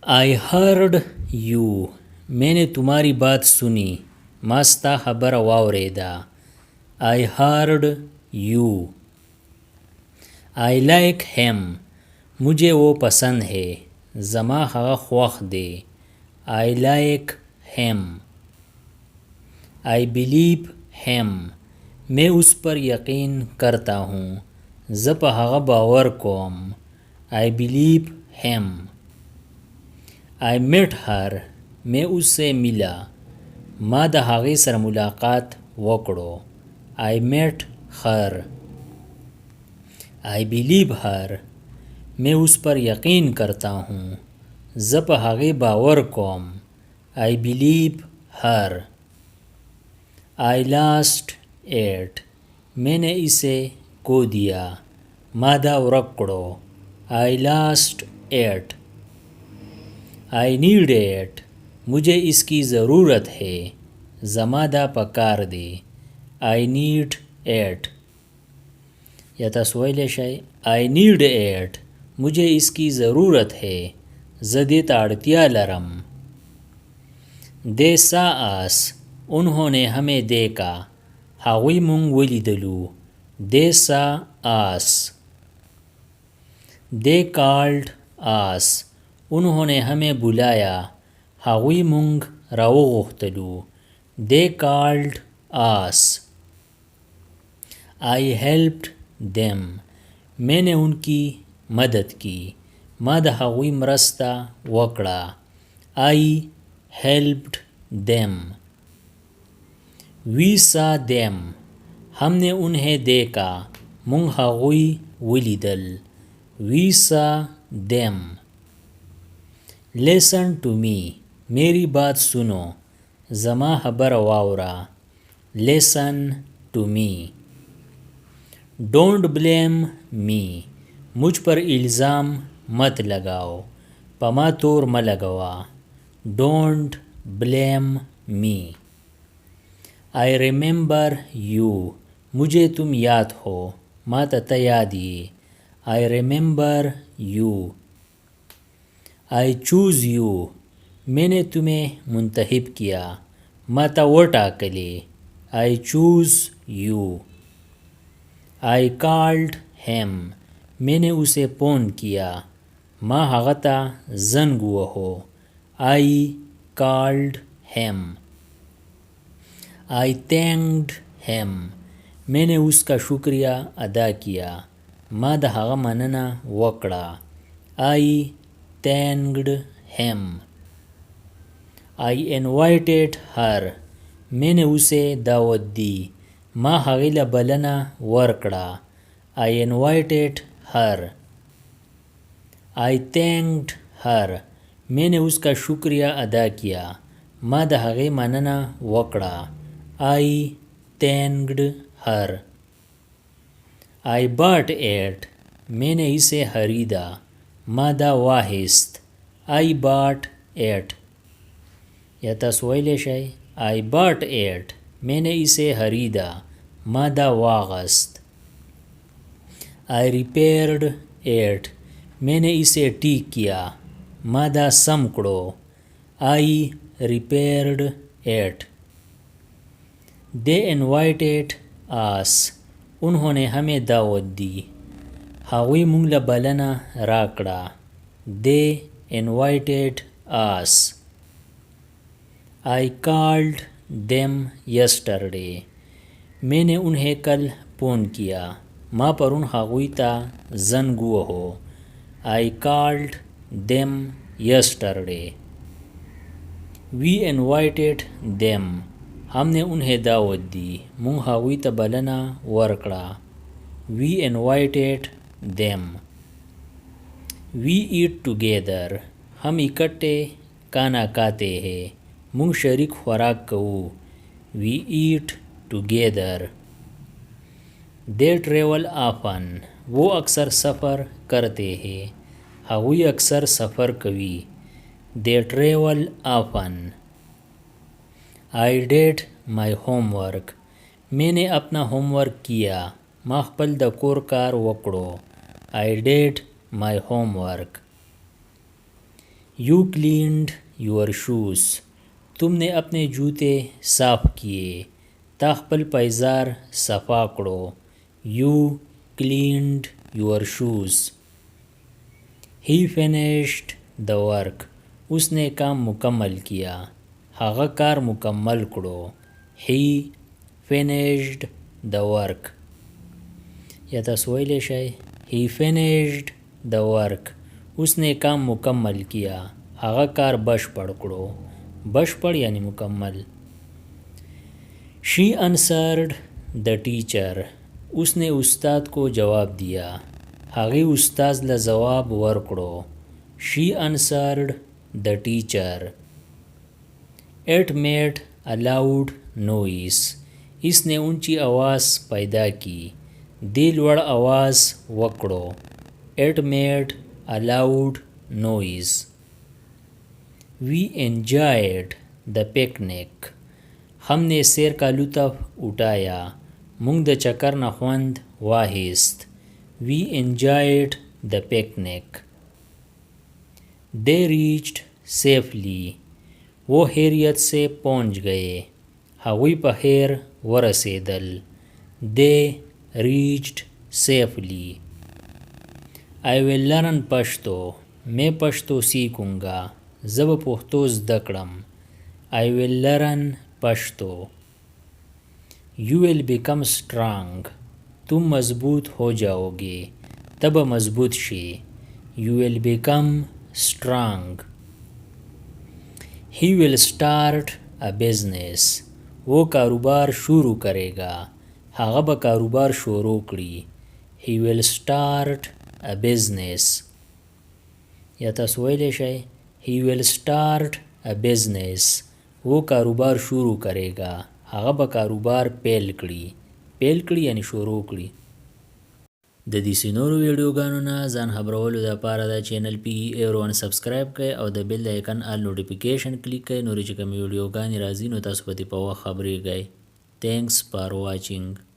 I heard you, मैंने तुम्हारी बात सुनी. मास्ता खबर वावरेदा. I heard you. I like him, मुझे वो पसंद है. जमा हगा ख्वाख दे. I like him. I believe him, मैं उस पर यकीन करता हूँ. ज़प हगा बावर कोम. I believe him. I met her, मैं उससे मिला. मा द हगे सर मुलाकात वकड़ो. आई मेट हर. आई बिलीव हर, मैं उस पर यकीन करता हूँ. ज़प हगे बावर कोम. I believe her. I lost it, मैंने इसे को दिया. मादा उरकड़ो. I lost it. I need it, मुझे इसकी ज़रूरत है. जमादा पकार दे. I need it. या तस्वीर शाय आई नीड एट, मुझे इसकी ज़रूरत है. ज़दे ताड़तिया लरम. दे सा आस, उन्होंने हमें देखा. हावी मुंग वलीदलू. दे सा आस. दे कॉल्ड आस, उन्होंने हमें बुलाया. हावी मुंग रावो गुख्तलू. They called us. I helped them, मैंने उनकी मदद की. मद हावी मरस्ता वकड़ा. I helped them. We saw them, हमने उन्हें देखा. मुंग हावी वलीदल. We saw them. Listen to me, मेरी बात सुनो. जमा हबर वावरा. Listen to me. Don't blame me, मुझ पर इल्ज़ाम मत लगाओ. पमा तोर म लगवा. Don't blame me. I remember you, मुझे तुम याद हो. मा तत याद ये. आई remember you. I choose you, मैंने तुम्हें मुंतहिब किया. माता वोटा कले. I choose you. I called him, मैंने उसे फ़ोन किया. मा हगता जन गुआ हो. I called him. I thanked him, मैंने उसका शुक्रिया अदा किया. मा द हगा मनना वकड़ा. I thanked him. I invited हर, मैंने उसे दावत दी. मा हगीला बलना वर्कड़ा. आई इनवाइटेड हर. आई थैंक्ड हर, मैंने उसका शुक्रिया अदा किया. मा द हगे मनना वकड़ा. I thanked her. I bought it, मैंने इसे खरीदा. मा द वाहिस्त. I bought it. या तस्वीर शाय आई बॉट एट, मैंने इसे खरीदा. मा द वागस्त. आई रिपेयर्ड एट, मैंने इसे ठीक किया. मा द समकड़ो. I repaired it. They invited us, उन्होंने हमें दावत दी. हावी मुंगला बलना राकड़ा. They invited us. I called them yesterday, मैंने उन्हें कल फ़ोन किया. मा पर उन हागुईता जन गुआ हो. I called them yesterday. We invited them, हमने उन्हें दावत दी. मुंग हागुईता बलना वर्कड़ा. We invited them. We eat together, हम इकट्ठे खाना खाते हैं. मुंग शरीक खुराक कऊ. We eat together. They travel often, वो अक्सर सफ़र करते हैं. हावी अक्सर सफ़र कवी. They travel often. I did my homework, मैंने अपना होमवर्क किया. माखपल द कोर कार वकड़ो. I did my homework. You cleaned your shoes, तुमने अपने जूते साफ़ किए. تا خپل پایزار صفا کړو. You cleaned your shoes. He finished the work. اس نے کام مکمل کیا. هغه کار مکمل کړو. He finished the work. یا تاسو ویلی شئ He finished the work. اس نے کام مکمل کیا. هغه کار بشپړ کړو. بشپړ یعنی مکمل. She answered the teacher. اس نے استاد کو جواب دیا. هغې استاد له ځواب ورکړو. She answered the teacher. It made a loud noise. اس نے اونچی آواز پیدا کی. دې لوړ آواز وکړو. It made a loud noise. We enjoyed the picnic. हम نے سیر کا لطف اٹھایا. مونږ د چکر نه خوند واخیست. We enjoyed the picnic. They reached safely. وہ خیریت سے پہنچ گئے. هغوی په خیر ورسېدل. They reached safely. I will learn Pashto. میں پشتو سیکھوں گا. زه به پښتو زده کړم. I will learn Pashto. You will become strong. تم مضبوط ہو جاؤ گے. تب مضبوط شی. You will become strong. He will start a business. وہ کاروبار شروع کرے گا. هغه به کاروبار شروع کړي. He will start a business. یا تاسو ویلی شئ He will start a business. وہ کاروبار شروع کرے گا. هغه به کاروبار پیل کړي. پیل کړي یعنی شروع کړي. د دې نورو ویډیوګانو نه ځان خبرولو دپاره دا چینل PE سبسکرایب کړئ او د بیل د آیکن آل نوټیفیکیشن کلیک کړئ. نورې چې کومې ویډیوګانې راځي نو تاسو په دې په وخت خبریږئ. Thanks for watching.